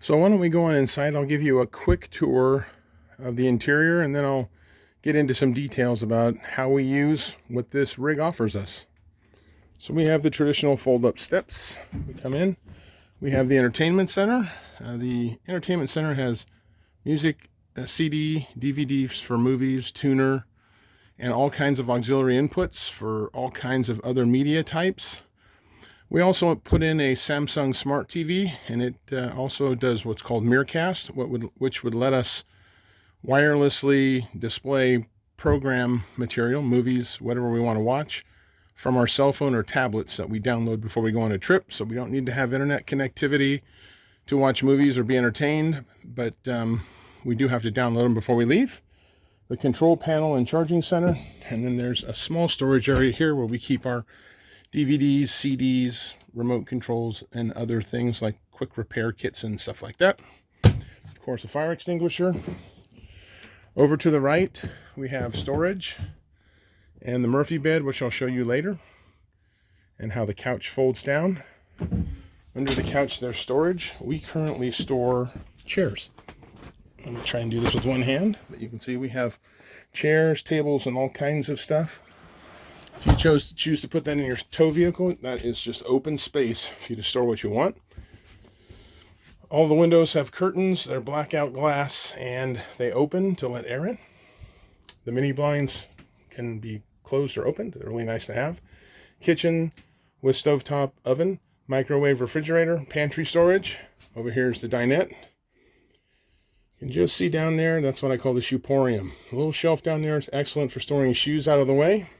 So why don't we go on inside? I'll give you a quick tour of the interior, and then I'll get into some details about how we use what this rig offers us. So we have the traditional fold-up steps. We come in. We have the entertainment center. The entertainment center has music, CD, DVDs for movies, tuner, and all kinds of auxiliary inputs for all kinds of other media types. We also put in a Samsung Smart TV, and it also does what's called Miracast, which would let us wirelessly display program material, movies, whatever we want to watch, from our cell phone or tablets that we download before we go on a trip. So we don't need to have internet connectivity to watch movies or be entertained, but we do have to download them before we leave. The control panel and charging center, and then there's a small storage area here where we keep our DVDs, CDs, remote controls, and other things like quick repair kits and stuff like that. Of course, a fire extinguisher. Over to the right, we have storage and the Murphy bed, which I'll show you later, and how the couch folds down. Under the couch, there's storage. We currently store chairs. Let me try and do this with one hand, but you can see we have chairs, tables, and all kinds of stuff. If you choose to put that in your tow vehicle, that is just open space for you to store what you want. All the windows have curtains. They're blackout glass, and they open to let air in. The mini blinds can be closed or opened. They're really nice to have. Kitchen with stovetop oven, microwave, refrigerator, pantry storage. Over here is the dinette. You can just see down there, that's what I call the shoeporium. A little shelf down there is excellent for storing shoes out of the way.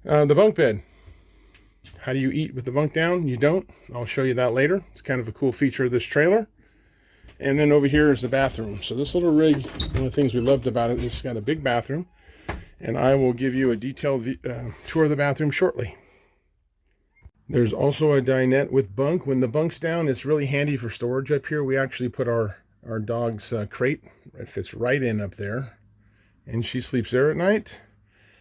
The bunk bed. How do you eat with the bunk down? You don't. I'll show you that later. It's kind of a cool feature of this trailer. And then over here is the bathroom. So this little rig, one of the things we loved about it, it's got a big bathroom. And I will give you a detailed tour of the bathroom shortly. There's also a dinette with bunk. When the bunk's down, it's really handy for storage up here. We actually put our dog's crate. It fits right in up there. And she sleeps there at night.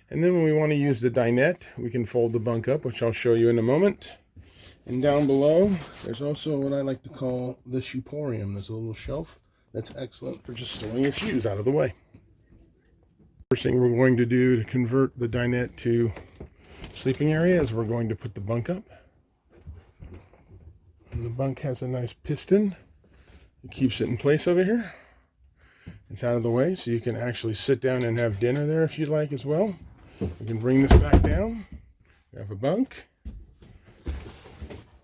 And then when we want to use the dinette, we can fold the bunk up, which I'll show you in a moment. And down below, there's also what I like to call the shoeporium. There's a little shelf that's excellent for just storing your shoes out of the way. First thing we're going to do to convert the dinette to sleeping area is we're going to put the bunk up. And the bunk has a nice piston. It keeps it in place over here. It's out of the way, so you can actually sit down and have dinner there if you'd like as well. We can bring this back down. We have a bunk.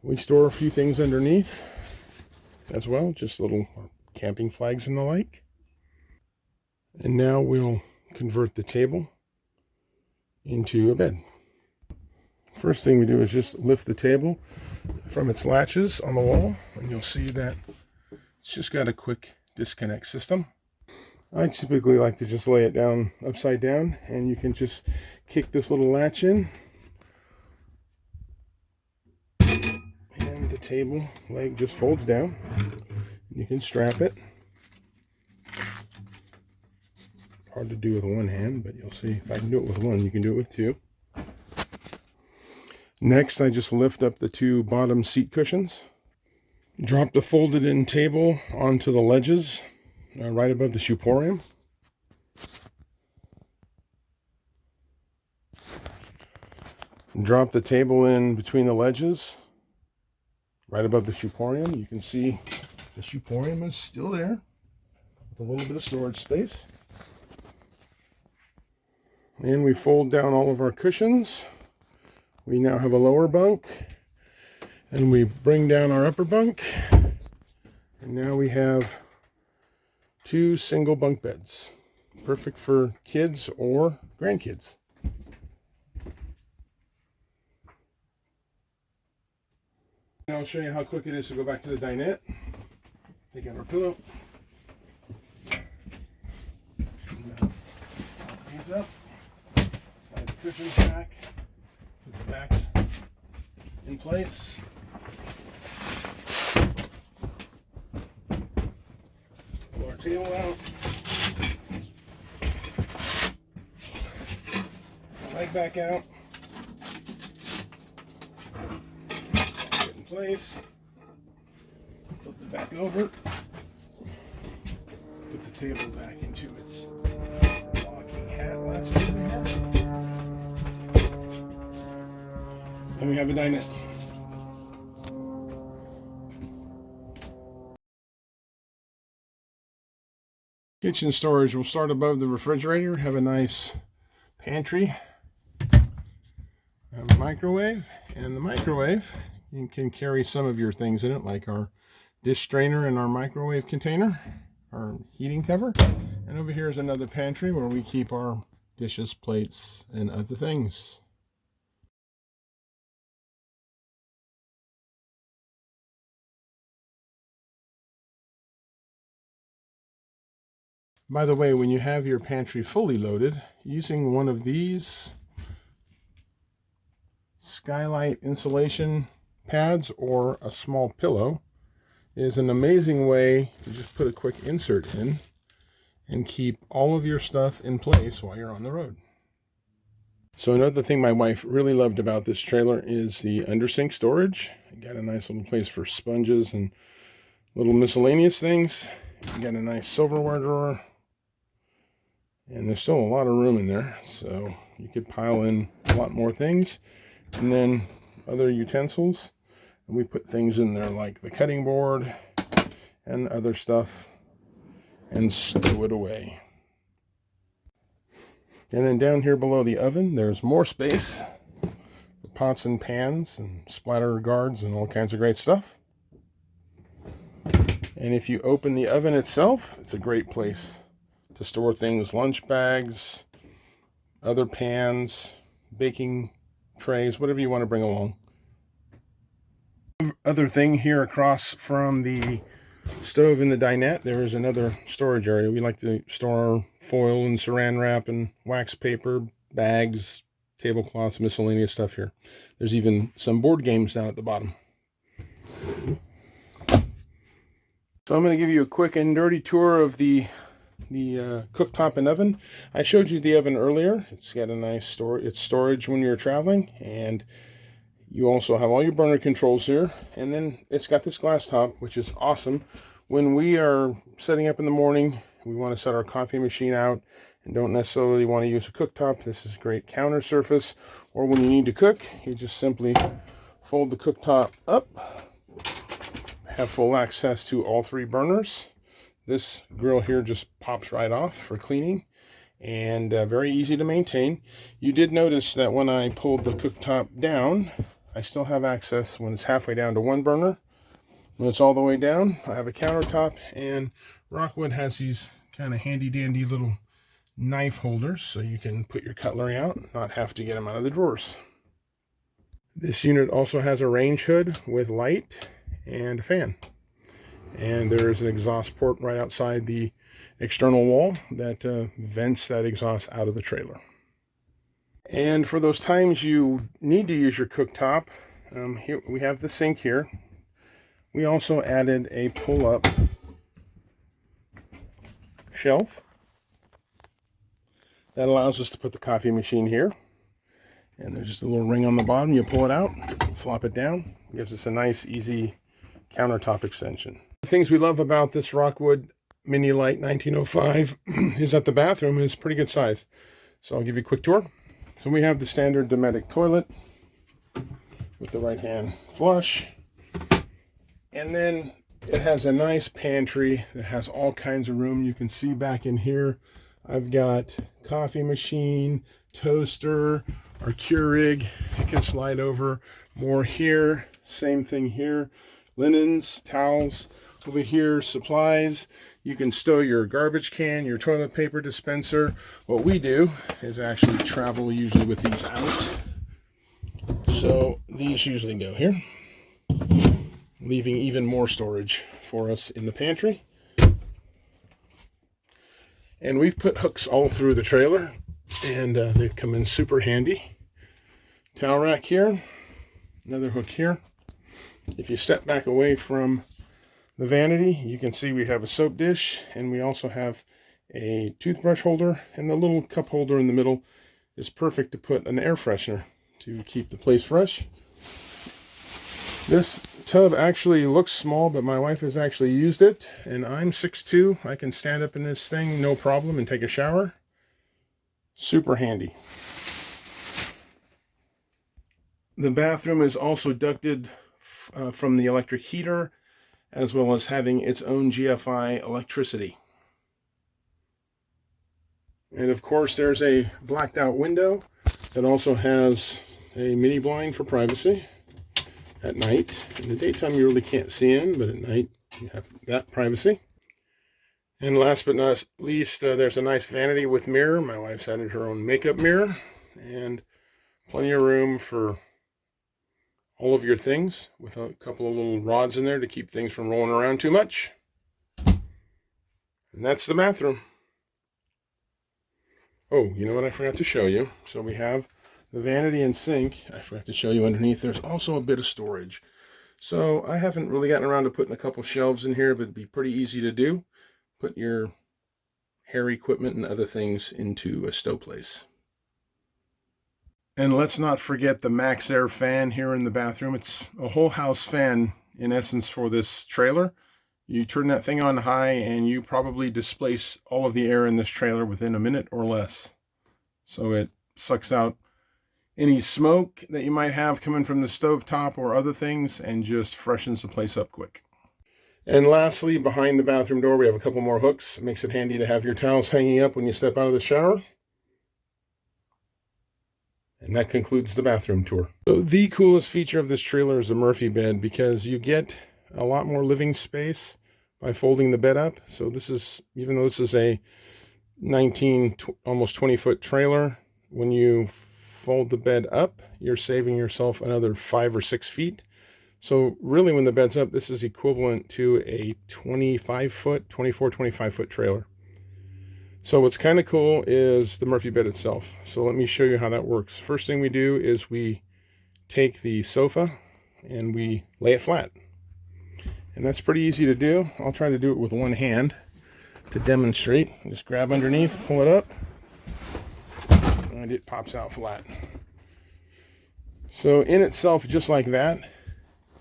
We store a few things underneath as well, just little camping flags and the like. And now we'll convert the table into a bed. First thing we do is just lift the table from its latches on the wall, and you'll see that it's just got a quick disconnect system. I typically like to just lay it down upside down, and you can just kick this little latch in, and the table leg just folds down. You can strap it. Hard to do with one hand, but you'll see if I can do it with one, you can do it with two. Next, I just lift up the two bottom seat cushions. Drop the folded in table onto the ledges right above the shoeporium. Drop the table in between the ledges right above the shoeporium. You can see the shoeporium is still there with a little bit of storage space. And we fold down all of our cushions. We now have a lower bunk, and we bring down our upper bunk, and now we have two single bunk beds, perfect for kids or grandkids. Now I'll show you how quick it is to go back to the dinette. Take out our pillow. Pop these up. Slide the cushions back. Put the backs in place. Pull our table out. Leg back out. Get in place. Flip it back over. Put the table back into its locking hat latches we have. Then we have a dinette. Kitchen storage will start above the refrigerator, have a nice pantry, have a microwave, and the microwave, you can carry some of your things in it, like our dish strainer and our microwave container, our heating cover. And over here is another pantry where we keep our dishes, plates, and other things. By the way, when you have your pantry fully loaded, using one of these skylight insulation pads or a small pillow is an amazing way to just put a quick insert in and keep all of your stuff in place while you're on the road. So another thing my wife really loved about this trailer is the undersink storage. You got a nice little place for sponges and little miscellaneous things. You got a nice silverware drawer. And there's still a lot of room in there, so you could pile in a lot more things. And then other utensils. And we put things in there like the cutting board and other stuff and stow it away. And then down here below the oven, there's more space for pots and pans and splatter guards and all kinds of great stuff. And if you open the oven itself, it's a great place to store things, lunch bags, other pans, baking trays, whatever you want to bring along. Other thing here across from the stove in the dinette, there is another storage area. We like to store foil and saran wrap and wax paper, bags, tablecloths, miscellaneous stuff here. There's even some board games down at the bottom. So I'm going to give you a quick and dirty tour of the cooktop and oven. I showed you the oven earlier. It's got a nice storage when you're traveling, and you also have all your burner controls here. And then it's got this glass top, which is awesome. When we are setting up in the morning, we want to set our coffee machine out and don't necessarily want to use a cooktop. This is a great counter surface. Or when you need to cook, you just simply fold the cooktop up, have full access to all three burners. This grill here just pops right off for cleaning, and very easy to maintain. You did notice that when I pulled the cooktop down, I still have access when it's halfway down to one burner. When it's all the way down, I have a countertop, and Rockwood has these kind of handy dandy little knife holders so you can put your cutlery out, not have to get them out of the drawers. This unit also has a range hood with light and a fan. And there is an exhaust port right outside the external wall that vents that exhaust out of the trailer. And for those times you need to use your cooktop, here we have the sink here. We also added a pull-up shelf that allows us to put the coffee machine here. And there's just a little ring on the bottom. You pull it out, flop it down. It gives us a nice, easy countertop extension. The things we love about this Rockwood Mini Lite 1905 is that the bathroom is pretty good size. So I'll give you a quick tour. So we have the standard Dometic toilet with the right hand flush. And then it has a nice pantry that has all kinds of room. You can see back in here, I've got coffee machine, toaster, our Keurig. You can slide over more here. Same thing here. Linens, towels. Over here, supplies. You can stow your garbage can, your toilet paper dispenser. What we do is actually travel usually with these out. So these usually go here, leaving even more storage for us in the pantry. And we've put hooks all through the trailer, and they come in super handy. Towel rack here, another hook here. If you step back away from the vanity, you can see we have a soap dish, and we also have a toothbrush holder, and the little cup holder in the middle is perfect to put an air freshener to keep the place fresh. This Tub actually looks small, but my wife has actually used it, and I'm 6'2". I can stand up in this thing no problem and take a shower. Super handy. The bathroom is also ducted from the electric heater, as well as having its own GFI electricity. And of course there's a blacked out window that also has a mini blind for privacy at night. In the daytime you really can't see in, but at night you have that privacy. And last but not least, there's a nice vanity with mirror. My wife's added her own makeup mirror, and plenty of room for all of your things, with a couple of little rods in there to keep things from rolling around too much. And that's the bathroom. Oh, you know what I forgot to show you? So we have the vanity and sink. I forgot to show you underneath. There's also a bit of storage. So I haven't really gotten around to putting a couple shelves in here, but it'd be pretty easy to do. Put your hair equipment and other things into a stow place. And let's not forget the Max Air fan here in the bathroom. It's a whole house fan in essence for this trailer. You turn that thing on high and you probably displace all of the air in this trailer within a minute or less. So it sucks out any smoke that you might have coming from the stovetop or other things and just freshens the place up quick. And lastly, behind the bathroom door, we have a couple more hooks. It makes it handy to have your towels hanging up when you step out of the shower. And that concludes the bathroom tour. So the coolest feature of this trailer is the Murphy bed, because you get a lot more living space by folding the bed up. So this is, even though this is a 19, almost 20-foot trailer, when you fold the bed up, you're saving yourself another 5 or 6 feet. So really, when the bed's up, this is equivalent to a 25-foot, 24, 25-foot trailer. So what's kind of cool is the Murphy bed itself. So let me show you how that works. First thing we do is we take the sofa and we lay it flat. And that's pretty easy to do. I'll try to do it with one hand to demonstrate. Just grab underneath, pull it up, and it pops out flat. So in itself, just like that,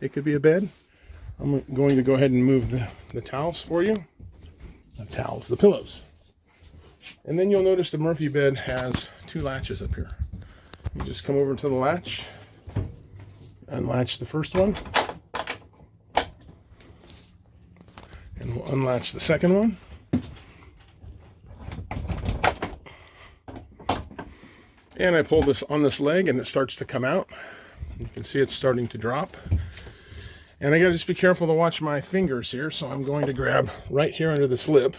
it could be a bed. I'm going to go ahead and move the towels for you. The pillows. And then you'll notice the Murphy bed has 2 latches up here. You just come over to the latch, unlatch the first one, and we'll unlatch the second one. And I pull this on this leg and it starts to come out. You can see it's starting to drop. And I gotta just be careful to watch my fingers here, so I'm going to grab right here under this lip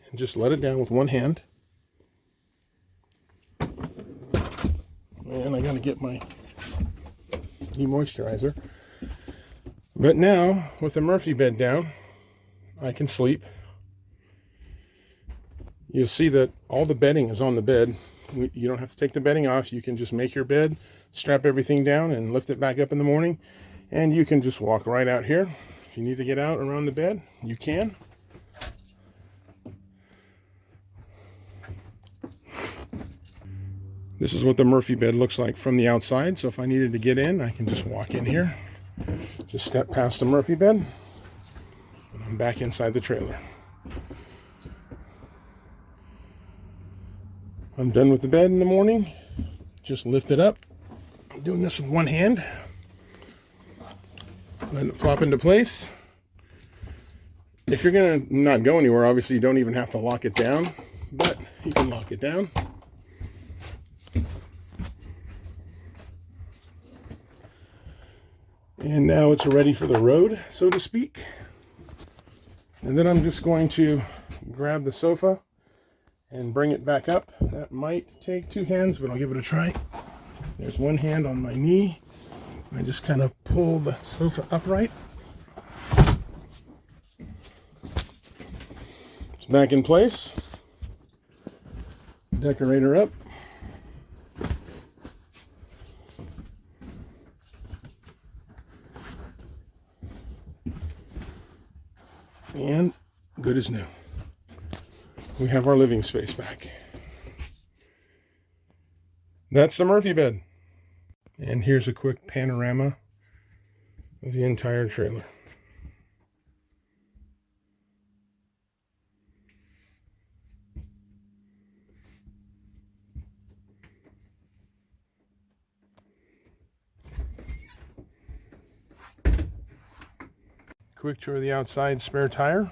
and just let it down with one hand. And I gotta get my demoisturizer. But now, with the Murphy bed down, I can sleep. You'll see that all the bedding is on the bed. You don't have to take the bedding off. You can just make your bed, strap everything down, and lift it back up in the morning. And you can just walk right out here. If you need to get out around the bed, you can. This is what the Murphy bed looks like from the outside. So if I needed to get in, I can just walk in here. Just step past the Murphy bed, and I'm back inside the trailer. I'm done with the bed in the morning. Just lift it up. I'm doing this with one hand. Let it plop into place. If you're gonna not go anywhere, obviously you don't even have to lock it down, but you can lock it down. And now it's ready for the road, so to speak. And then I'm just going to grab the sofa and bring it back up. That might take 2 hands, but I'll give it a try. There's one hand on my knee. I just kind of pull the sofa upright. It's back in place. Decorator up. And good as new. We have our living space back. That's the Murphy bed. And here's a quick panorama of the entire trailer. Quick tour of the outside spare tire.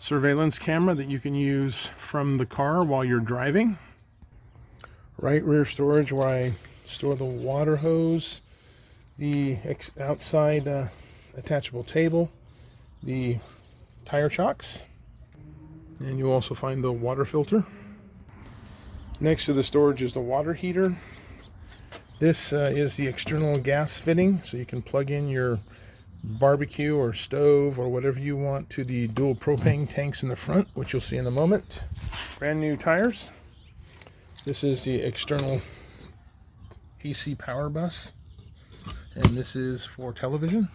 Surveillance camera that you can use from the car while you're driving. Right rear storage where I store the water hose, the outside attachable table, the tire shocks, and you'll also find the water filter. Next to the storage is the water heater. This is the external gas fitting, so you can plug in your barbecue or stove or whatever you want to the dual propane tanks in the front, which you'll see in a moment. Brand new tires. This is the external AC power bus, and this is for television.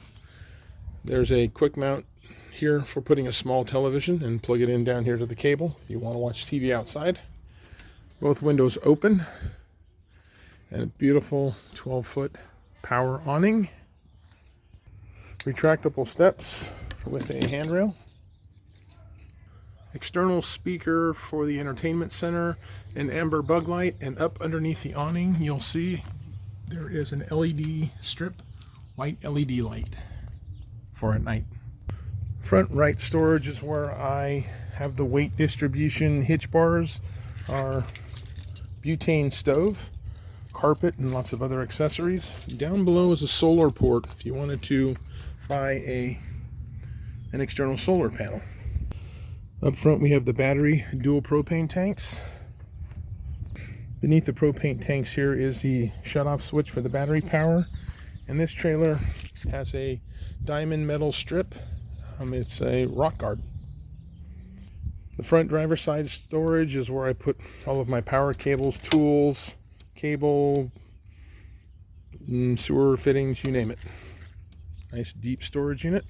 There's a quick mount here for putting a small television and plug it in down here to the cable if you want to watch TV outside. Both windows open, and a beautiful 12-foot power awning. Retractable steps with a handrail. External speaker for the entertainment center, an amber bug light, and up underneath the awning you'll see there is an LED strip, white LED light for at night. Front right storage is where I have the weight distribution hitch bars, our butane stove, carpet, and lots of other accessories. Down below is a solar port if you wanted to buy an external solar panel. Up front we have the battery dual propane tanks. Beneath the propane tanks here is the shutoff switch for the battery power, and this trailer has a diamond metal strip. It's a rock guard. The front driver's side storage is where I put all of my power cables, tools, cable, sewer fittings, you name it. Nice deep storage unit.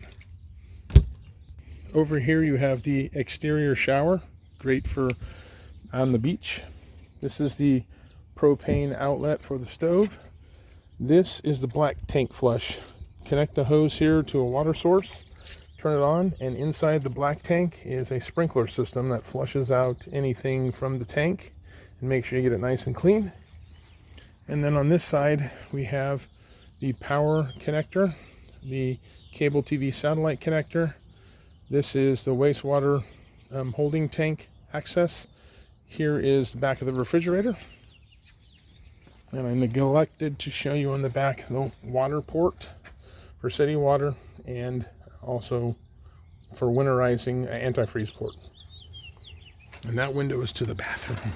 Over here you have the exterior shower, great for on the beach. This is the propane outlet for the stove. This is the black tank flush. Connect the hose here to a water source, turn it on, and inside the black tank is a sprinkler system that flushes out anything from the tank and make sure you get it nice and clean. And then on this side we have the power connector, the cable TV satellite connector. This is the wastewater holding tank access. Here is the back of the refrigerator. And I neglected to show you on the back the water port for city water and also for winterizing antifreeze port. And that window is to the bathroom.